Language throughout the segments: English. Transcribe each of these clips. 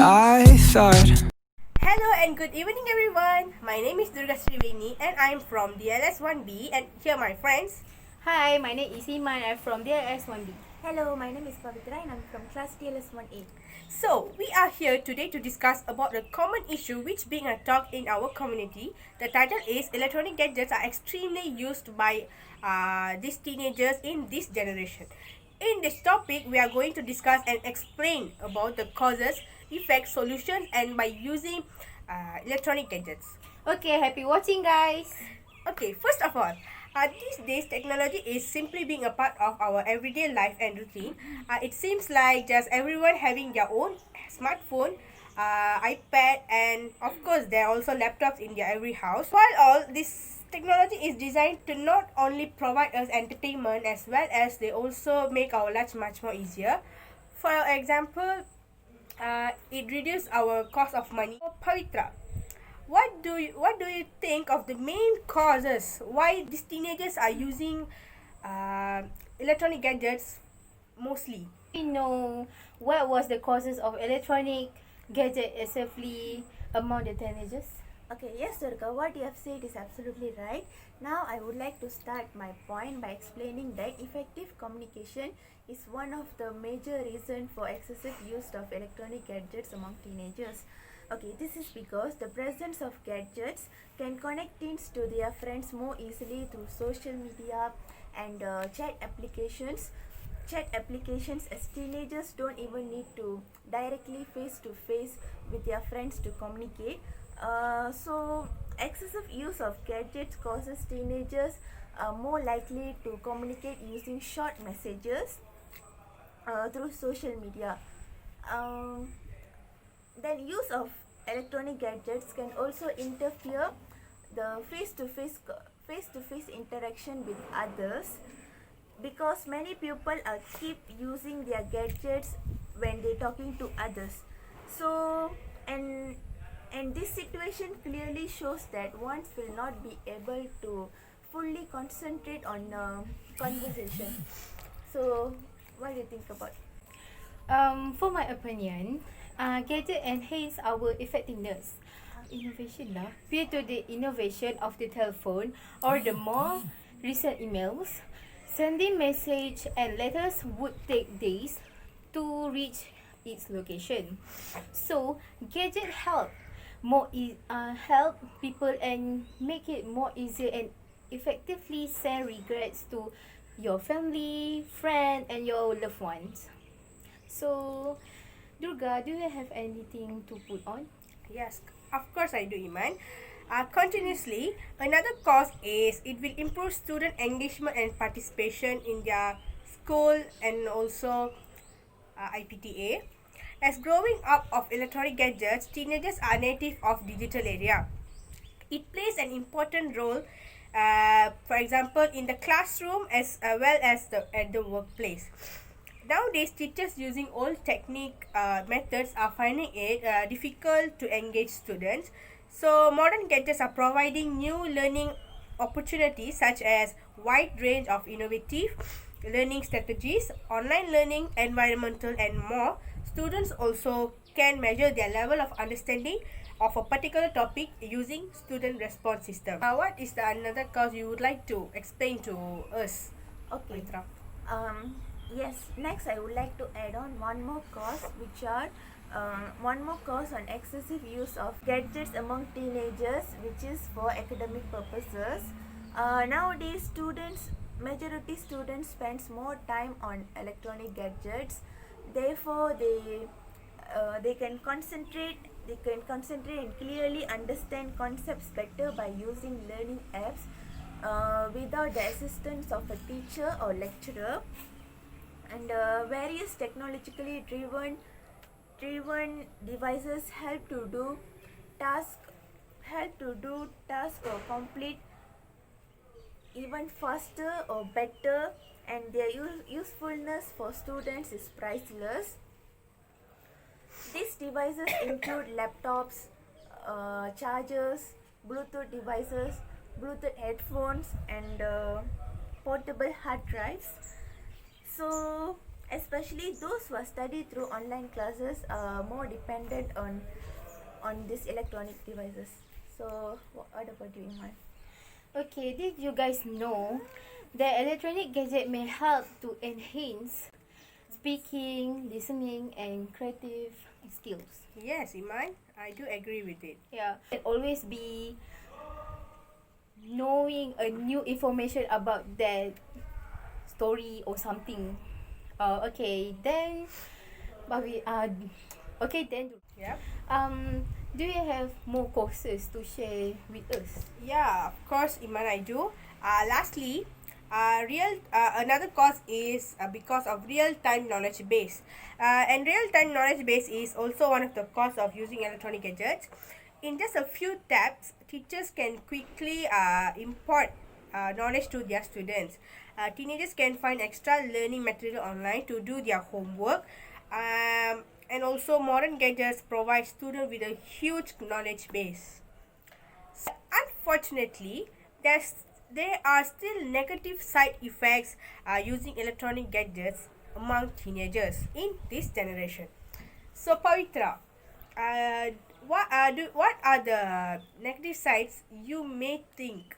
I thought. Hello and good evening everyone. My name is Durga Sriveni and I am from DLS1B and here my friends. Hi, my name is Iman. I'm from DLS1B. Hello, my name is Pavitra and I'm from class TLS1A. So, we are here today to discuss about a common issue which being a talk in our community. The title is Electronic Gadgets are extremely used by these teenagers in this generation. In this topic, we are going to discuss and explain about the causes, effects, solutions and by using electronic gadgets. Okay, happy watching, guys. Okay, first of all, these days technology is simply being a part of our everyday life and routine. It seems like just everyone having their own smartphone, iPad, and of course there are also laptops in their every house. While all this technology is designed to not only provide us entertainment as well as they also make our lives much more easier. For example, it reduces our cost of money. Pavitra, what do you think of the main causes why these teenagers are using uh, electronic gadgets mostly? We know what was the causes of electronic gadget excessively among the teenagers. Okay, yes, Durga, what you have said is absolutely right. Now, I would like to start my point by explaining that effective communication is one of the major reasons for excessive use of electronic gadgets among teenagers. Okay, this is because the presence of gadgets can connect teens to their friends more easily through social media and chat applications as teenagers don't even need to directly face to face with their friends to communicate. So excessive use of gadgets causes teenagers more likely to communicate using short messages through social media. um, then use of electronic gadgets can also interfere the face-to-face interaction with others, because many people keep using their gadgets when they talking to others. So and and this situation clearly shows that one will not be able to fully concentrate on conversation. So what do you think about? For my opinion, gadget enhance our effectiveness. Innovation lah. Peer to the innovation of the telephone or the more recent emails. Sending message and letters would take days to reach its location. So gadget help people and make it more easier and effectively send regrets to your family, friend and your loved ones. So Durga, do you have anything to put on? Yes, of course I do, Iman. Continuously, another cause is it will improve student engagement and participation in their school and also IPTA. As growing up of electronic gadgets, teenagers are native of digital area. It plays an important role, for example, in the classroom as well as at the workplace. Nowadays, teachers using old technique methods are finding it difficult to engage students. So, modern gadgets are providing new learning opportunities such as wide range of innovative learning strategies, online learning, environmental, and more. Students also can measure their level of understanding of a particular topic using student response system. What is the another cause you would like to explain to us, Okay. Mitra? Yes, next I would like to add on one more cause, which are one more cause on excessive use of gadgets among teenagers, which is for academic purposes. Nowadays, majority students spends more time on electronic gadgets. Therefore, they can concentrate. They can concentrate and clearly understand concepts better by using learning apps without the assistance of a teacher or lecturer. And various technologically driven devices task help to do task or complete even faster or better, and their usefulness for students is priceless. These devices include laptops, chargers, Bluetooth devices, Bluetooth headphones, and portable hard drives. So especially those who study through online classes are more dependent on these electronic devices. So what about you, Iman? Okay, did you guys know that electronic gadget may help to enhance speaking, listening, and creative skills? Yes, Iman, I do agree with it. Yeah, and always be knowing a new information about that story or something. Okay, then, but we okay then. Yep. Do you have more courses to share with us? Yeah, of course, Iman, I do. Lastly, another cause is because of real-time knowledge base. And real-time knowledge base is also one of the cause of using electronic gadgets. In just a few taps, teachers can quickly import knowledge to their students. Teenagers can find extra learning material online to do their homework. And also, modern gadgets provide students with a huge knowledge base. Unfortunately, there are still negative side effects using electronic gadgets among teenagers in this generation. So, Pavitra, what are the negative sides you may think?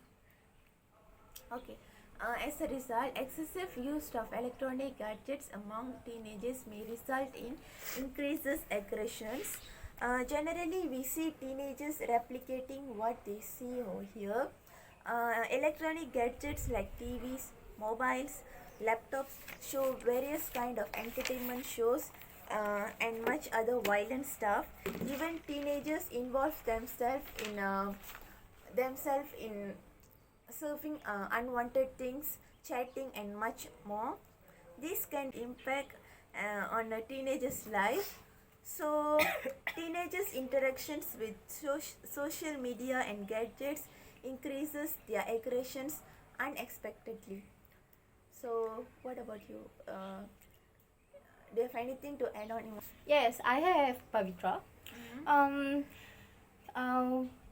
Okay. As a result, excessive use of electronic gadgets among teenagers may result in increases aggressions. Generally, we see teenagers replicating what they see or hear. Electronic gadgets like TVs, mobiles, laptops show various kind of entertainment shows and much other violent stuff. Even teenagers involve themselves in surfing unwanted things, chatting, and much more. This can impact on a teenager's life. So, teenagers' interactions with social media and gadgets increases their aggressions unexpectedly. So, what about you? Do you have anything to add on? Yes, I have, Pavitra. Um,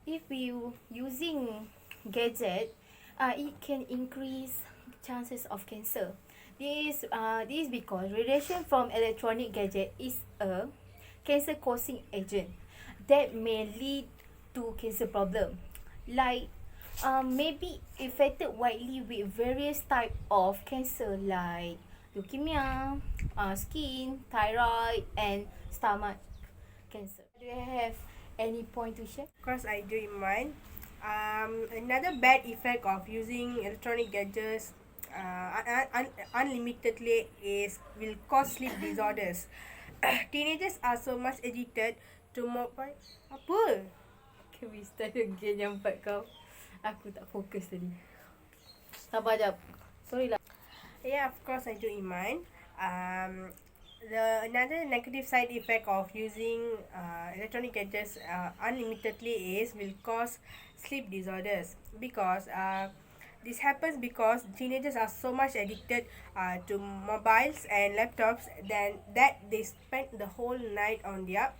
if you using gadget, it can increase chances of cancer. This is because radiation from electronic gadget is a cancer causing agent that may lead to cancer problem, like maybe affected widely with various type of cancer like leukemia, skin, thyroid, and stomach cancer. Do you have any point to share? Of course, I do in mind. Another bad effect of using electronic gadgets unlimitedly will cause sleep disorders. Teenagers are so much addicted to mobile. Apa? Can we start again yang part kau? Aku tak fokus tadi. Sabar jap. Sorry lah. Yeah, of course I do in mind. The another negative side effect of using electronic gadgets unlimitedly will cause sleep disorders because this happens because teenagers are so much addicted to mobiles and laptops that they spend the whole night on their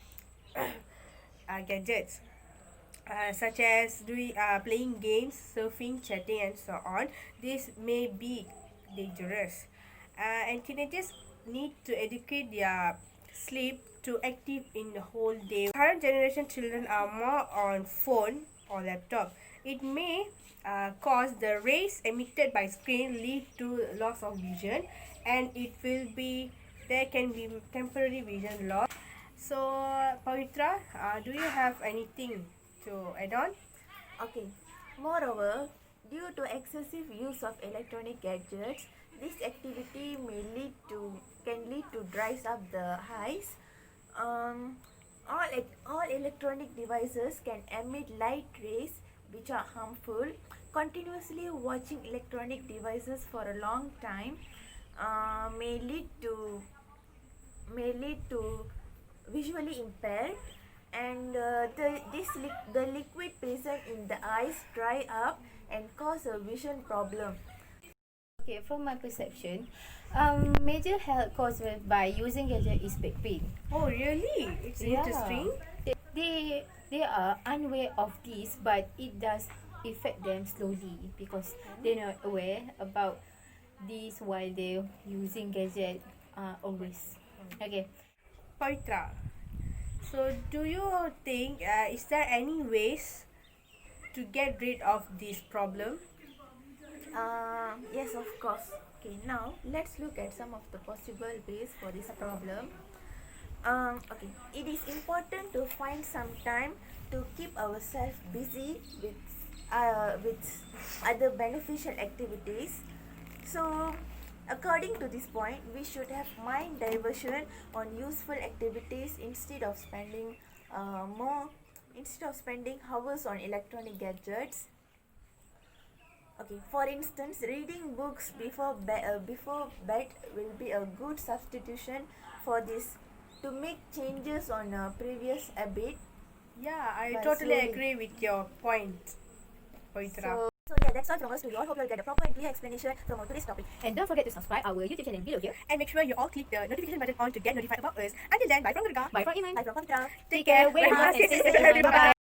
gadgets. Such as playing games, surfing, chatting, and so on. This may be dangerous. And teenagers need to educate their sleep to active in the whole day. Current generation children are more on phone or laptop. It may cause the rays emitted by screen lead to loss of vision, and there can be temporary vision loss. So, Pavitra, do you have anything to add on? Okay. Moreover, due to excessive use of electronic gadgets, this activity can lead to dries up the eyes. All electronic devices can emit light rays which are harmful. Continuously watching electronic devices for a long time may lead to visually impaired, and the liquid present in the eyes dry up and cause a vision problem. Okay, from my perception, major health causes by using gadget is back pain. Oh, really? It's interesting. They are unaware of this, but it does affect them slowly because they're not aware about this while they're using gadget. always. Okay. Pavitra, so do you think is there any ways to get rid of this problem? Yes, of course. Okay, now let's look at some of the possible ways for this problem. Okay, it is important to find some time to keep ourselves busy with other beneficial activities. So, according to this point, we should have mind diversion on useful activities instead of spending hours on electronic gadgets. Okay, for instance, reading books before bed will be a good substitution for this. To make changes on a previous habit. Yeah, I But totally slowly. agree with your point, Pavitra. So yeah, that's all from us to you all. Hope you'll get a proper and clear explanation from our today's topic. And don't forget to subscribe our YouTube channel below here. And make sure you all click the notification button on to get notified about us. Until then, bye from Durga. Bye from Iman. Bye from Pavitra. Take care. Wear a mask and stay safe. Bye bye.